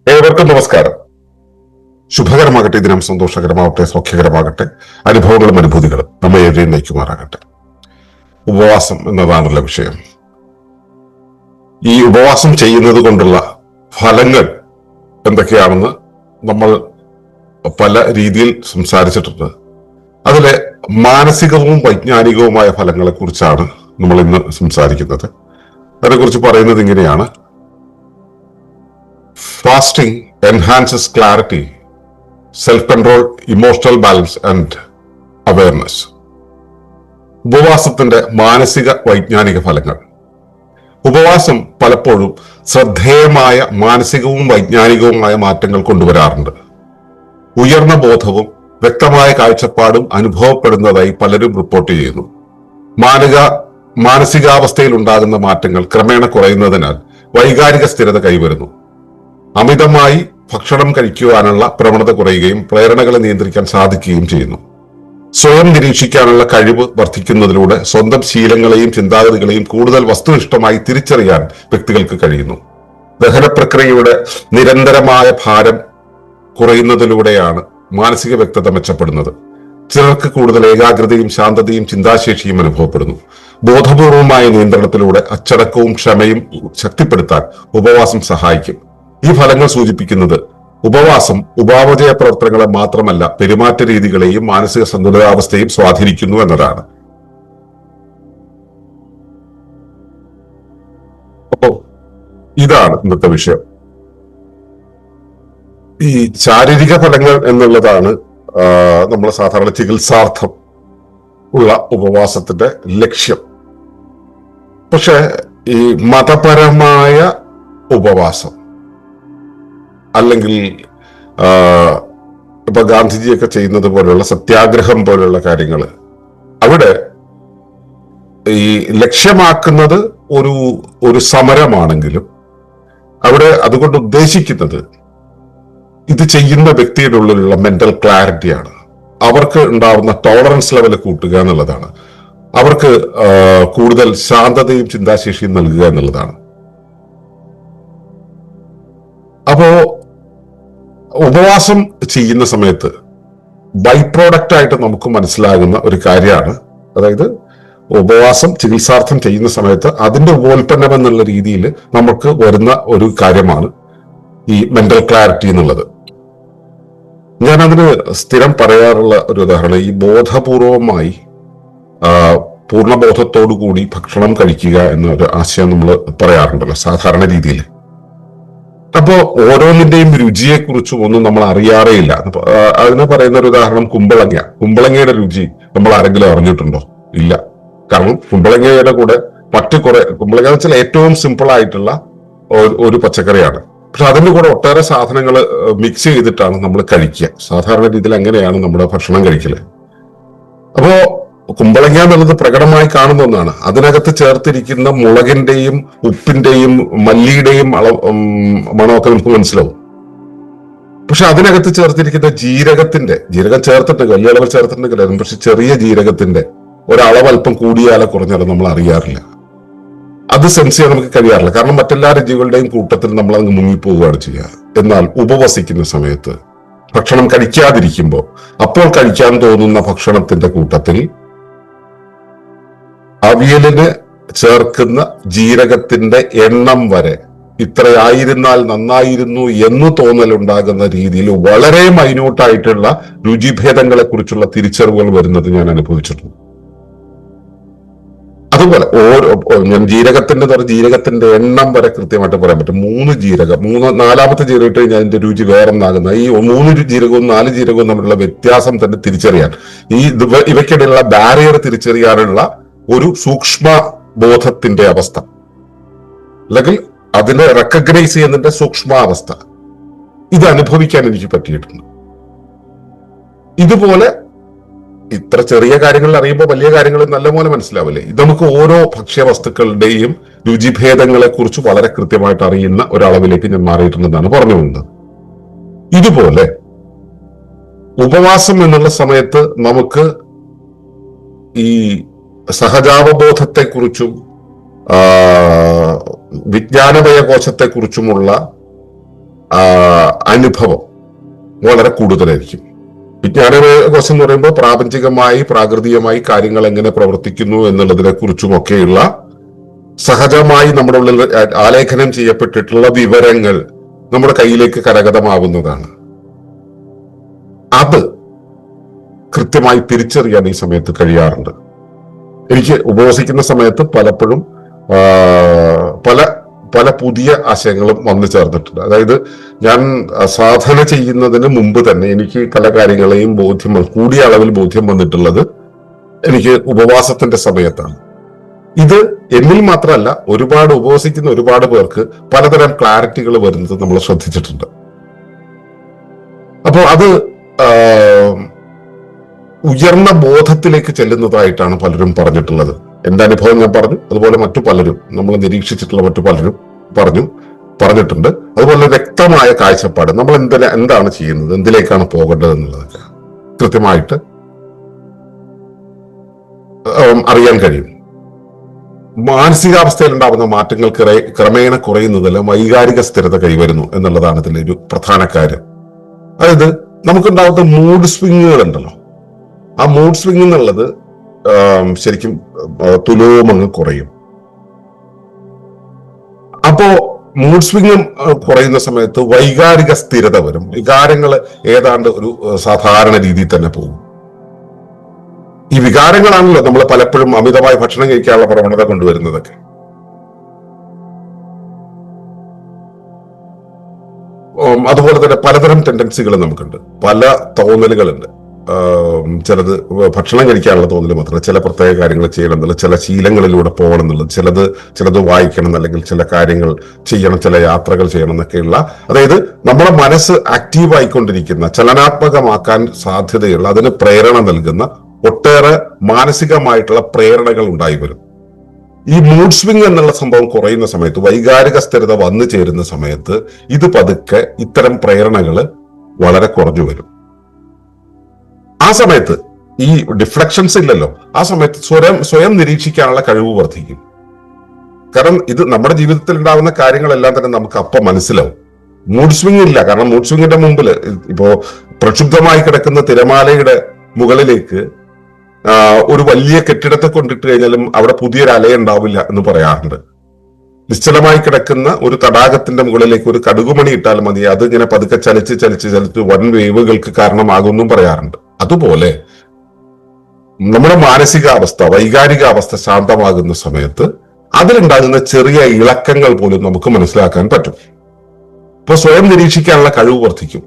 ഏവർക്കും നമസ്കാരം. ശുഭകരമാകട്ടെ, ദിനം സന്തോഷകരമാവട്ടെ, സൗഖ്യകരമാകട്ടെ, അനുഭവങ്ങളും അനുഭൂതികളും നമ്മെ ഏവരെയും നയിക്കുമാറാകട്ടെ. ഉപവാസം എന്നതാണല്ലോ വിഷയം. ഈ ഉപവാസം ചെയ്യുന്നത് കൊണ്ടുള്ള ഫലങ്ങൾ എന്തൊക്കെയാണെന്ന് നമ്മൾ പല രീതിയിൽ സംസാരിച്ചിട്ടുണ്ട്. അതിലെ മാനസികവും വൈജ്ഞാനികവുമായ ഫലങ്ങളെ കുറിച്ചാണ് നമ്മൾ ഇന്ന് സംസാരിക്കുന്നത്. അതിനെക്കുറിച്ച് പറയുന്നത് ഇങ്ങനെയാണ്: fasting enhances clarity, self-control, emotional balance and awareness. ഉപവാസത്തിന്റെ മാനസിക വൈജ്ഞാനിക ഫലങ്ങൾ. ഉപവാസം പലപ്പോഴും ശ്രദ്ധേയമായ മാനസികവും വൈജ്ഞാനികവുമായ മാറ്റങ്ങൾ കൊണ്ടുവരാറുണ്ട്. ഉയർന്ന ബോധവും വ്യക്തമായ കാഴ്ചപ്പാടും അനുഭവപ്പെടുന്നതായി പലരും റിപ്പോർട്ട് ചെയ്യുന്നു. മാനസികാവസ്ഥയിൽ ഉണ്ടാകുന്ന മാറ്റങ്ങൾ ക്രമേണ കുറയുന്നതിനാൽ വൈകാരിക സ്ഥിരത കൈവരുന്നു. അമിതമായി ഭക്ഷണം കഴിക്കുവാനുള്ള പ്രവണത കുറയുകയും പ്രേരണകളെ നിയന്ത്രിക്കാൻ സാധിക്കുകയും ചെയ്യുന്നു. സ്വയം നിരീക്ഷിക്കാനുള്ള കഴിവ് വർദ്ധിക്കുന്നതിലൂടെ സ്വന്തം ശീലങ്ങളെയും ചിന്താഗതികളെയും കൂടുതൽ വസ്തുനിഷ്ഠമായി തിരിച്ചറിയാൻ വ്യക്തികൾക്ക് കഴിയുന്നു. ദഹന പ്രക്രിയയുടെ നിരന്തരമായ ഭാരം കുറയുന്നതിലൂടെയാണ് മാനസിക വ്യക്തത മെച്ചപ്പെടുന്നത്. ചിലർക്ക് കൂടുതൽ ഏകാഗ്രതയും ശാന്തതയും ചിന്താശേഷിയും അനുഭവപ്പെടുന്നു. ബോധപൂർവമായ നിയന്ത്രണത്തിലൂടെ അച്ചടക്കവും ക്ഷമയും ശക്തിപ്പെടുത്താൻ ഉപവാസം സഹായിക്കും. ഈ ഫലങ്ങൾ സൂചിപ്പിക്കുന്നത് ഉപവാസം ഉപാപചയ പ്രവർത്തനങ്ങളെ മാത്രമല്ല, പെരുമാറ്റ രീതികളെയും മാനസിക സന്തുലിതാവസ്ഥയും സ്വാധീനിക്കുന്നു എന്നതാണ്. അപ്പോ ഇതാണ് ഇന്നത്തെ വിഷയം. ഈ ശാരീരിക ഫലങ്ങൾ എന്നുള്ളതാണ് നമ്മൾ സാധാരണ ചികിത്സാർത്ഥം ഉള്ള ഉപവാസത്തിന്റെ ലക്ഷ്യം. പക്ഷെ ഈ മതപരമായ ഉപവാസം അല്ലെങ്കിൽ ഇപ്പൊ ഗാന്ധിജിയൊക്കെ ചെയ്യുന്നത് പോലെയുള്ള സത്യാഗ്രഹം പോലെയുള്ള കാര്യങ്ങൾ, അവിടെ ഈ ലക്ഷ്യമാക്കുന്നത് ഒരു സമരമാണെങ്കിലും അവിടെ അതുകൊണ്ട് ഉദ്ദേശിക്കുന്നത് ഇത് ചെയ്യുന്ന വ്യക്തിയുടെ ഉള്ളിലുള്ള മെന്റൽ ക്ലാരിറ്റിയാണ്. അവർക്ക് ഉണ്ടാവുന്ന ടോളറൻസ് ലെവൽ കൂട്ടുക എന്നുള്ളതാണ്. അവർക്ക് കൂടുതൽ ശാന്തതയും ചിന്താശേഷിയും നൽകുക എന്നുള്ളതാണ്. അപ്പോ ഉപവാസം ചെയ്യുന്ന സമയത്ത് ബൈ പ്രോഡക്റ്റ് ആയിട്ട് നമുക്ക് മനസ്സിലാകുന്ന ഒരു കാര്യമാണ്, അതായത് ഉപവാസം ചികിത്സാർത്ഥം ചെയ്യുന്ന സമയത്ത് അതിന്റെ ഉപോൽപ്പന്നം എന്നുള്ള രീതിയിൽ നമുക്ക് വരുന്ന ഒരു കാര്യമാണ് ഈ മെന്റൽ ക്ലാരിറ്റി എന്നുള്ളത്. ഞാനതിന് സ്ഥിരം പറയാറുള്ള ഒരു ഉദാഹരണം, ഈ ബോധപൂർവമായി പൂർണ്ണബോധത്തോടു കൂടി ഭക്ഷണം കഴിക്കുക എന്നൊരു ആശയം നമ്മൾ പറയാറുണ്ടല്ലോ സാധാരണ രീതിയിൽ. അപ്പോ ഓരോന്നിന്റെയും രുചിയെ കുറിച്ചും ഒന്നും നമ്മൾ അറിയാറേയില്ല. അതിന് പറയുന്ന ഒരു ഉദാഹരണം കുമ്പളങ്ങയുടെ രുചി നമ്മൾ ആരെങ്കിലും അറിഞ്ഞിട്ടുണ്ടോ? ഇല്ല. കാരണം കുമ്പളങ്ങയുടെ കൂടെ മറ്റു കുമ്പളങ്ങ എന്ന് വെച്ചാൽ ഏറ്റവും സിമ്പിൾ ആയിട്ടുള്ള ഒരു പച്ചക്കറിയാണ്. പക്ഷെ അതിന്റെ കൂടെ ഒട്ടേറെ സാധനങ്ങൾ മിക്സ് ചെയ്തിട്ടാണ് നമ്മൾ കഴിക്കുക. സാധാരണ രീതിയിൽ അങ്ങനെയാണ് നമ്മുടെ ഭക്ഷണം കഴിക്കല്. അപ്പോ കുമ്പളങ്ങ എന്നുള്ളത് പ്രകടമായി കാണുന്ന ഒന്നാണ്. അതിനകത്ത് ചേർത്തിരിക്കുന്ന മുളകിന്റെയും ഉപ്പിന്റെയും മല്ലിയുടെയും മണമൊക്കെ നമുക്ക് മനസ്സിലാവും. പക്ഷെ അതിനകത്ത് ചേർത്തിരിക്കുന്ന ജീരകം ചേർത്തിട്ട് വലിയ അളവ് ചേർത്തിട്ടുണ്ടെങ്കിൽ, പക്ഷെ ചെറിയ ജീരകത്തിന്റെ ഒരളവ് അല്പം കൂടിയാലോ കുറഞ്ഞാലോ നമ്മൾ അറിയാറില്ല. അത് സെൻസ് ചെയ്യാൻ നമുക്ക് കഴിയാറില്ല. കാരണം മറ്റെല്ലാ രുചികളുടെയും കൂട്ടത്തിൽ നമ്മൾ അങ്ങ് മുങ്ങിപ്പോവുകയാണ് ചെയ്യുക. എന്നാൽ ഉപവസിക്കുന്ന സമയത്ത് ഭക്ഷണം കഴിക്കാതിരിക്കുമ്പോൾ അപ്പോൾ കഴിക്കാൻ തോന്നുന്ന ഭക്ഷണത്തിന്റെ കൂട്ടത്തിൽ അവിയലിന് ചേർക്കുന്ന ജീരകത്തിന്റെ എണ്ണം വരെ ഇത്രയായിരുന്നാൽ നന്നായിരുന്നു എന്ന് തോന്നലുണ്ടാകുന്ന രീതിയിൽ വളരെ മൈന്യൂട്ടായിട്ടുള്ള രുചിഭേദങ്ങളെ കുറിച്ചുള്ള തിരിച്ചറിവുകൾ വരുന്നത് ഞാൻ അനുഭവിച്ചിട്ടുണ്ട്. അതുപോലെ ജീരകത്തിന്റെ എണ്ണം വരെ കൃത്യമായിട്ട് പറയാൻ പറ്റും. നാലാമത്തെ ജീരകം ഇട്ട് കഴിഞ്ഞാൽ അതിന്റെ രുചി വേറൊന്നാകുന്ന ഈ 3 ജീരകവും 4 ജീരകവും തമ്മിലുള്ള വ്യത്യാസം തന്നെ തിരിച്ചറിയാൻ, ഇവയ്ക്കിടയിലുള്ള ബാരിയർ തിരിച്ചറിയാനുള്ള ഒരു സൂക്ഷ്മ ബോധത്തിന്റെ അവസ്ഥ, അല്ലെങ്കിൽ അതിനെ റെക്കഗ്നൈസ് ചെയ്യുന്നതിന്റെ സൂക്ഷ്മാവസ്ഥ, ഇത് അനുഭവിക്കാൻ എനിക്ക് പറ്റിയിട്ടുണ്ട്. ഇതുപോലെ ഇത്ര ചെറിയ കാര്യങ്ങൾ അറിയുമ്പോൾ വലിയ കാര്യങ്ങൾ നല്ലപോലെ മനസ്സിലാവില്ലേ? ഇത് നമുക്ക് ഓരോ ഭക്ഷ്യവസ്തുക്കളുടെയും രുചിഭേദങ്ങളെ കുറിച്ച് വളരെ കൃത്യമായിട്ട് അറിയുന്ന ഒരളവിലേക്ക് ഞാൻ മാറിയിട്ടുണ്ടെന്നാണ് പറഞ്ഞു വന്നത്. ഇതുപോലെ ഉപവാസം എന്നുള്ള സമയത്ത് നമുക്ക് ഈ സഹജാവബോധത്തെക്കുറിച്ചും വിജ്ഞാനമയ കോശത്തെക്കുറിച്ചുമുള്ള അനുഭവം വളരെ കൂടുതലായിരിക്കും. വിജ്ഞാന കോശം എന്ന് പറയുമ്പോൾ പ്രാപഞ്ചികമായി പ്രാകൃതികമായി കാര്യങ്ങൾ എങ്ങനെ പ്രവർത്തിക്കുന്നു എന്നുള്ളതിനെ കുറിച്ചുമൊക്കെയുള്ള സഹജമായി നമ്മുടെ ഉള്ളിൽ ആലേഖനം ചെയ്യപ്പെട്ടിട്ടുള്ള വിവരങ്ങൾ നമ്മുടെ കയ്യിലേക്ക് കരഗതമാവുന്നതാണ്. അത് കൃത്യമായി തിരിച്ചറിയാൻ ഈ സമയത്ത് കഴിയാറുണ്ട്. എനിക്ക് ഉപവസിക്കുന്ന സമയത്ത് പലപ്പോഴും പല പല പുതിയ ആശയങ്ങളും വന്നു ചേർന്നിട്ടുണ്ട്. അതായത് ഞാൻ സാധന ചെയ്യുന്നതിന് മുമ്പ് തന്നെ എനിക്ക് പല കാര്യങ്ങളെയും കൂടിയ അളവിൽ ബോധ്യം വന്നിട്ടുള്ളത് എനിക്ക് ഉപവാസത്തിന്റെ സമയത്താണ്. ഇത് എന്നിൽ മാത്രമല്ല, ഉപവസിക്കുന്ന ഒരുപാട് പേർക്ക് പലതരം ക്ലാരിറ്റികൾ വരുന്നത് നമ്മൾ ശ്രദ്ധിച്ചിട്ടുണ്ട്. അപ്പോൾ അത് ഉയർന്ന ബോധത്തിലേക്ക് ചെല്ലുന്നതായിട്ടാണ് പലരും പറഞ്ഞിട്ടുള്ളത്. എന്റെ അനുഭവം ഞാൻ പറഞ്ഞു, അതുപോലെ മറ്റു പലരും, നമ്മൾ നിരീക്ഷിച്ചിട്ടുള്ള മറ്റു പലരും പറഞ്ഞിട്ടുണ്ട്. അതുപോലെ വ്യക്തമായ കാഴ്ചപ്പാട്, നമ്മൾ എന്താണ് ചെയ്യുന്നത്, എന്തിലേക്കാണ് പോകേണ്ടത് എന്നുള്ളതൊക്കെ കൃത്യമായിട്ട് അറിയാൻ കഴിയും. മാനസികാവസ്ഥയിൽ ഉണ്ടാകുന്ന മാറ്റങ്ങൾ ക്രമേണ കുറയുന്നതല്ല, വൈകാരിക സ്ഥിരത കൈവരുന്നു എന്നുള്ളതാണ് ഇതിലൊരു പ്രധാന കാര്യം. അതായത് നമുക്കുണ്ടാകുന്ന മൂഡ് സ്വിങ്ങുകൾ ഉണ്ടല്ലോ, ആ മൂഡ് സ്വിങ് എന്നുള്ളത് ശരിക്കും തുലോമങ്ങ് കുറയും. അപ്പോ മൂഡ് സ്വിങ് കുറയുന്ന സമയത്ത് വൈകാരിക സ്ഥിരത വരും. വികാരങ്ങൾ ഏതാണ്ട് ഒരു സാധാരണ രീതിയിൽ തന്നെ പോകും. ഈ വികാരങ്ങളാണല്ലോ നമ്മൾ പലപ്പോഴും അമിതമായി ഭക്ഷണം കഴിക്കാനുള്ള പ്രവണത കൊണ്ടുവരുന്നതൊക്കെ. അതുപോലെ തന്നെ പലതരം ടെൻഡൻസികൾ നമുക്കുണ്ട്, പല തോന്നലുകളുണ്ട്. ചിലത് ഭക്ഷണം കഴിക്കാനുള്ള തോന്നൽ മാത്രമല്ല, ചില പ്രത്യേക കാര്യങ്ങൾ ചെയ്യണം എന്നുള്ളത്, ചില ശീലങ്ങളിലൂടെ പോകണം എന്നുള്ളത്, ചിലത് വായിക്കണം, അല്ലെങ്കിൽ ചില കാര്യങ്ങൾ ചെയ്യണം, ചില യാത്രകൾ ചെയ്യണം എന്നൊക്കെയുള്ള, അതായത് നമ്മുടെ മനസ്സ് ആക്റ്റീവ് ആയിക്കൊണ്ടിരിക്കുന്ന, ചലനാത്മകമാക്കാൻ സാധ്യതയുള്ള, അതിന് പ്രേരണ നൽകുന്ന ഒട്ടേറെ മാനസികമായിട്ടുള്ള പ്രേരണകൾ ഉണ്ടായി വരും. ഈ മൂഡ് സ്വിംഗ് എന്നുള്ള സംഭവം കുറയുന്ന സമയത്ത്, വൈകാരിക സ്ഥിരത വന്നു ചേരുന്ന സമയത്ത്, ഇത് പതുക്കെ ഇത്തരം പ്രേരണകൾ വളരെ കുറഞ്ഞു വരും. ആ സമയത്ത് ഈ ഡിഫ്ലക്ഷൻസ് ഇല്ലല്ലോ, ആ സമയത്ത് സ്വയം നിരീക്ഷിക്കാനുള്ള കഴിവ് വർദ്ധിക്കും. കാരണം ഇത് നമ്മുടെ ജീവിതത്തിൽ ഉണ്ടാകുന്ന കാര്യങ്ങളെല്ലാം തന്നെ നമുക്ക് അപ്പം മനസ്സിലാവും. മൂഡ് സ്വിംഗ് ഇല്ല, കാരണം മൂഡ് സ്വിംഗിന്റെ മുമ്പിൽ ഇപ്പോ പ്രക്ഷുബ്ധമായി കിടക്കുന്ന തിരമാലയുടെ മുകളിലേക്ക് ഒരു വലിയ കെട്ടിടത്തെ കൊണ്ടിട്ട് കഴിഞ്ഞാലും അവിടെ പുതിയൊരു അലയുണ്ടാവില്ല എന്ന് പറയാറുണ്ട്. നിശ്ചലമായി കിടക്കുന്ന ഒരു തടാകത്തിന്റെ മുകളിലേക്ക് ഒരു കടുകുമണി ഇട്ടാൽ മതി, അത് ഇങ്ങനെ പതുക്കെ ചലിച്ച് വൻ വേവുകൾക്ക് കാരണമാകുമെന്നും പറയാറുണ്ട്. അതുപോലെ നമ്മുടെ മാനസികാവസ്ഥ, വൈകാരികാവസ്ഥ ശാന്തമാകുന്ന സമയത്ത് അതിലുണ്ടാകുന്ന ചെറിയ ഇളക്കങ്ങൾ പോലും നമുക്ക് മനസ്സിലാക്കാൻ പറ്റും. അപ്പൊ സ്വയം നിരീക്ഷിക്കാനുള്ള കഴിവ് വർദ്ധിക്കും.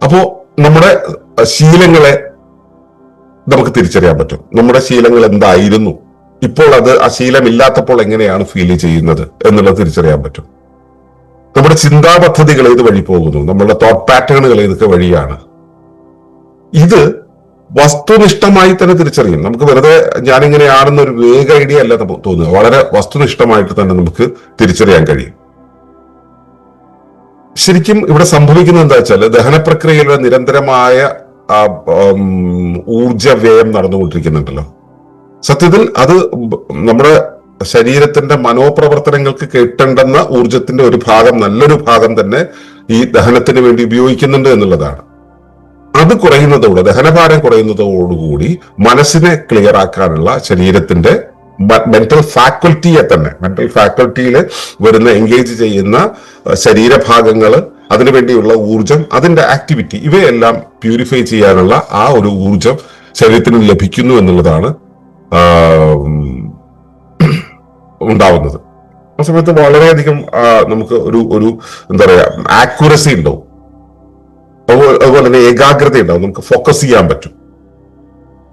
അപ്പോ നമ്മുടെ ശീലങ്ങളെ നമുക്ക് തിരിച്ചറിയാൻ പറ്റും. നമ്മുടെ ശീലങ്ങൾ എന്തായിരുന്നു, ഇപ്പോൾ അത് ആ ശീലമില്ലാത്തപ്പോൾ എങ്ങനെയാണ് ഫീൽ ചെയ്യുന്നത് എന്നുള്ളത് തിരിച്ചറിയാൻ പറ്റും. നമ്മുടെ ചിന്താ പദ്ധതികൾ ഏത് വഴി പോകുന്നു, നമ്മളുടെ തോട്ട് പാറ്റേണുകൾ ഏതൊക്കെ വഴിയാണ്, ഇത് വസ്തുനിഷ്ഠമായി തന്നെ തിരിച്ചറിയും. നമുക്ക് വെറുതെ ഞാനിങ്ങനെയാണെന്ന ഒരു വേഗ ഐഡിയ അല്ല തോന്നുക, വളരെ വസ്തുനിഷ്ഠമായിട്ട് തന്നെ നമുക്ക് തിരിച്ചറിയാൻ കഴിയും. ശരിക്കും ഇവിടെ സംഭവിക്കുന്നത് എന്താ വെച്ചാൽ, ദഹന പ്രക്രിയയിലുള്ള നിരന്തരമായ ഊർജ വ്യയം നടന്നുകൊണ്ടിരിക്കുന്നുണ്ടല്ലോ. സത്യത്തിൽ അത് നമ്മുടെ ശരീരത്തിന്റെ മനോപ്രവർത്തനങ്ങൾക്ക് കിട്ടേണ്ടുന്ന ഊർജത്തിന്റെ ഒരു ഭാഗം, നല്ലൊരു ഭാഗം തന്നെ ഈ ദഹനത്തിന് വേണ്ടി ഉപയോഗിക്കുന്നുണ്ട് എന്നുള്ളതാണ്. അത് കുറയുന്നതോടെ, ദഹനഭാരം കുറയുന്നതോടുകൂടി മനസ്സിനെ ക്ലിയർ ആക്കാനുള്ള ശരീരത്തിന്റെ മെന്റൽ ഫാക്കൽറ്റിയിൽ വരുന്ന എൻഗേജ് ചെയ്യുന്ന ശരീരഭാഗങ്ങൾ, അതിനുവേണ്ടിയുള്ള ഊർജം, അതിന്റെ ആക്ടിവിറ്റി, ഇവയെല്ലാം പ്യൂരിഫൈ ചെയ്യാനുള്ള ആ ഒരു ഊർജം ശരീരത്തിന് ലഭിക്കുന്നു എന്നുള്ളതാണ് ഉണ്ടാവുന്നത്. ആ സമയത്ത് വളരെയധികം നമുക്ക് ഒരു എന്താ പറയാ ആക്യുറസി ഉണ്ടാവും. അതുപോലെ തന്നെ ഏകാഗ്രത ഉണ്ടാവും, നമുക്ക് ഫോക്കസ് ചെയ്യാൻ പറ്റും.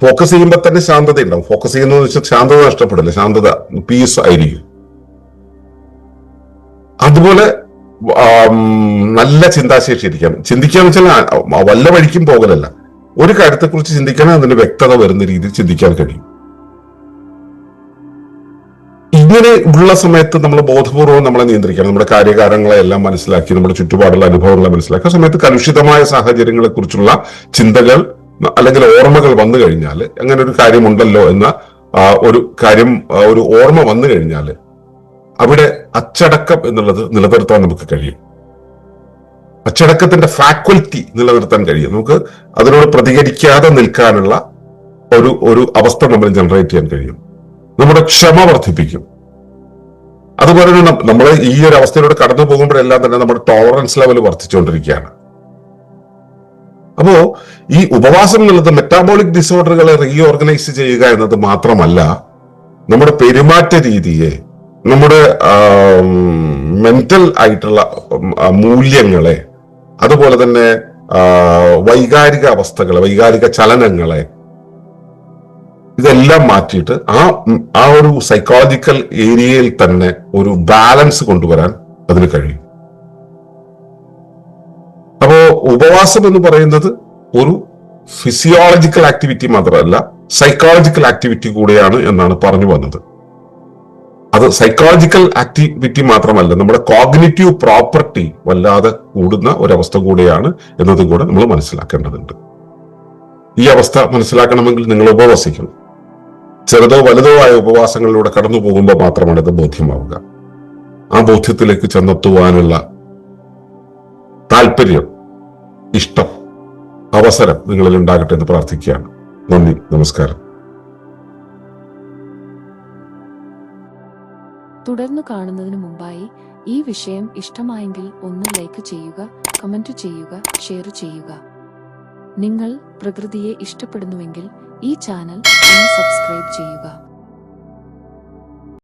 ഫോക്കസ് ചെയ്യുമ്പോൾ തന്നെ ശാന്തത ഉണ്ടാവും. ഫോക്കസ് ചെയ്യുന്നത് വെച്ചാൽ ശാന്തത നഷ്ടപ്പെടില്ല, ശാന്തത, പീസ് ആയിരിക്കും. അതുപോലെ നല്ല ചിന്താശേഷി ഇരിക്കണം. ചിന്തിക്കാന്ന് വെച്ചാൽ വല്ല വഴിക്കും പോകലല്ല, ഒരു കാര്യത്തെക്കുറിച്ച് ചിന്തിക്കാൻ അതിന് വ്യക്തത വരുന്ന രീതിയിൽ ചിന്തിക്കാൻ കഴിയും. ഇങ്ങനെ ഉള്ള സമയത്ത് നമ്മൾ ബോധപൂർവം നമ്മളെ നിയന്ത്രിക്കണം. നമ്മുടെ കാര്യകാരങ്ങളെ എല്ലാം മനസ്സിലാക്കി, നമ്മുടെ ചുറ്റുപാടുള്ള അനുഭവങ്ങളെ മനസ്സിലാക്കി, ആ സമയത്ത് കലുഷിതമായ സാഹചര്യങ്ങളെ കുറിച്ചുള്ള ചിന്തകൾ അല്ലെങ്കിൽ ഓർമ്മകൾ വന്നു കഴിഞ്ഞാൽ, അങ്ങനെ ഒരു കാര്യമുണ്ടല്ലോ എന്ന ഒരു ഓർമ്മ വന്നു കഴിഞ്ഞാൽ അവിടെ അച്ചടക്കം എന്നുള്ളത് നിലനിർത്താൻ നമുക്ക് കഴിയും. അച്ചടക്കത്തിന്റെ ഫാക്കൽറ്റി നിലനിർത്താൻ കഴിയും. നമുക്ക് അതിനോട് പ്രതികരിക്കാതെ നിൽക്കാനുള്ള ഒരു അവസ്ഥ നമ്മൾ ജനറേറ്റ് ചെയ്യാൻ കഴിയും. നമ്മുടെ ക്ഷമ വർദ്ധിപ്പിക്കും. അതുപോലെ തന്നെ നമ്മൾ ഈ ഒരു അവസ്ഥയിലൂടെ കടന്നു പോകുമ്പോഴെല്ലാം തന്നെ നമ്മുടെ ടോളറൻസ് ലെവൽ വർദ്ധിച്ചുകൊണ്ടിരിക്കുകയാണ്. അപ്പോ ഈ ഉപവാസം എന്നുള്ളത് മെറ്റാബോളിക് ഡിസോർഡറുകളെ റീഓർഗനൈസ് ചെയ്യുക എന്നത് മാത്രമല്ല, നമ്മുടെ പെരുമാറ്റ രീതിയെ, നമ്മുടെ മെന്റൽ ആയിട്ടുള്ള മൂല്യങ്ങളെ, അതുപോലെ തന്നെ വൈകാരിക അവസ്ഥകളെ, വൈകാരിക ചലനങ്ങളെ, ഇതെല്ലാം മാറ്റിയിട്ട് ആ ഒരു സൈക്കോളജിക്കൽ ഏരിയയിൽ തന്നെ ഒരു ബാലൻസ് കൊണ്ടുവരാൻ അതിന് കഴിയും. അപ്പോ ഉപവാസം എന്ന് പറയുന്നത് ഒരു ഫിസിയോളജിക്കൽ ആക്ടിവിറ്റി മാത്രമല്ല, സൈക്കോളജിക്കൽ ആക്ടിവിറ്റി കൂടെയാണ് എന്നാണ് പറഞ്ഞു വന്നത്. അത് സൈക്കോളജിക്കൽ ആക്ടിവിറ്റി മാത്രമല്ല, നമ്മുടെ കോഗ്നിറ്റീവ് പ്രോപ്പർട്ടി വല്ലാതെ കൂടുന്ന ഒരവസ്ഥ കൂടെയാണ് എന്നതും കൂടെ നമ്മൾ മനസ്സിലാക്കേണ്ടതുണ്ട്. ഈ അവസ്ഥ മനസ്സിലാക്കണമെങ്കിൽ നിങ്ങൾ ഉപവസിക്കണം. ചെറുതോ വലുതോ ആയ ഉപവാസങ്ങളിലൂടെ കടന്നു പോകുമ്പോൾ മാത്രമാണ് ഇത് ബോധ്യമാവുക. ആ ബോധ്യത്തിലേക്ക് ചെന്നെത്തുവാനുള്ള താല്പര്യം, ഇഷ്ടം, അവസരം നിങ്ങളിൽ ഉണ്ടാകട്ടെ എന്ന് പ്രാർത്ഥിക്കുകയാണ്. നന്ദി, നമസ്കാരം. തുടർന്നു കാണുന്നതിന് മുമ്പായി ഈ വിഷയം ഇഷ്ടമായെങ്കിൽ ഒന്ന് ലൈക്ക് ചെയ്യുക, കമന്റ് ചെയ്യുക, ഷെയർ ചെയ്യുക. നിങ്ങൾ പ്രകൃതിയെ ഇഷ്ടപ്പെടുന്നുവെങ്കിൽ ഈ ചാനൽ ഒന്ന് സബ്സ്ക്രൈബ് ചെയ്യുക.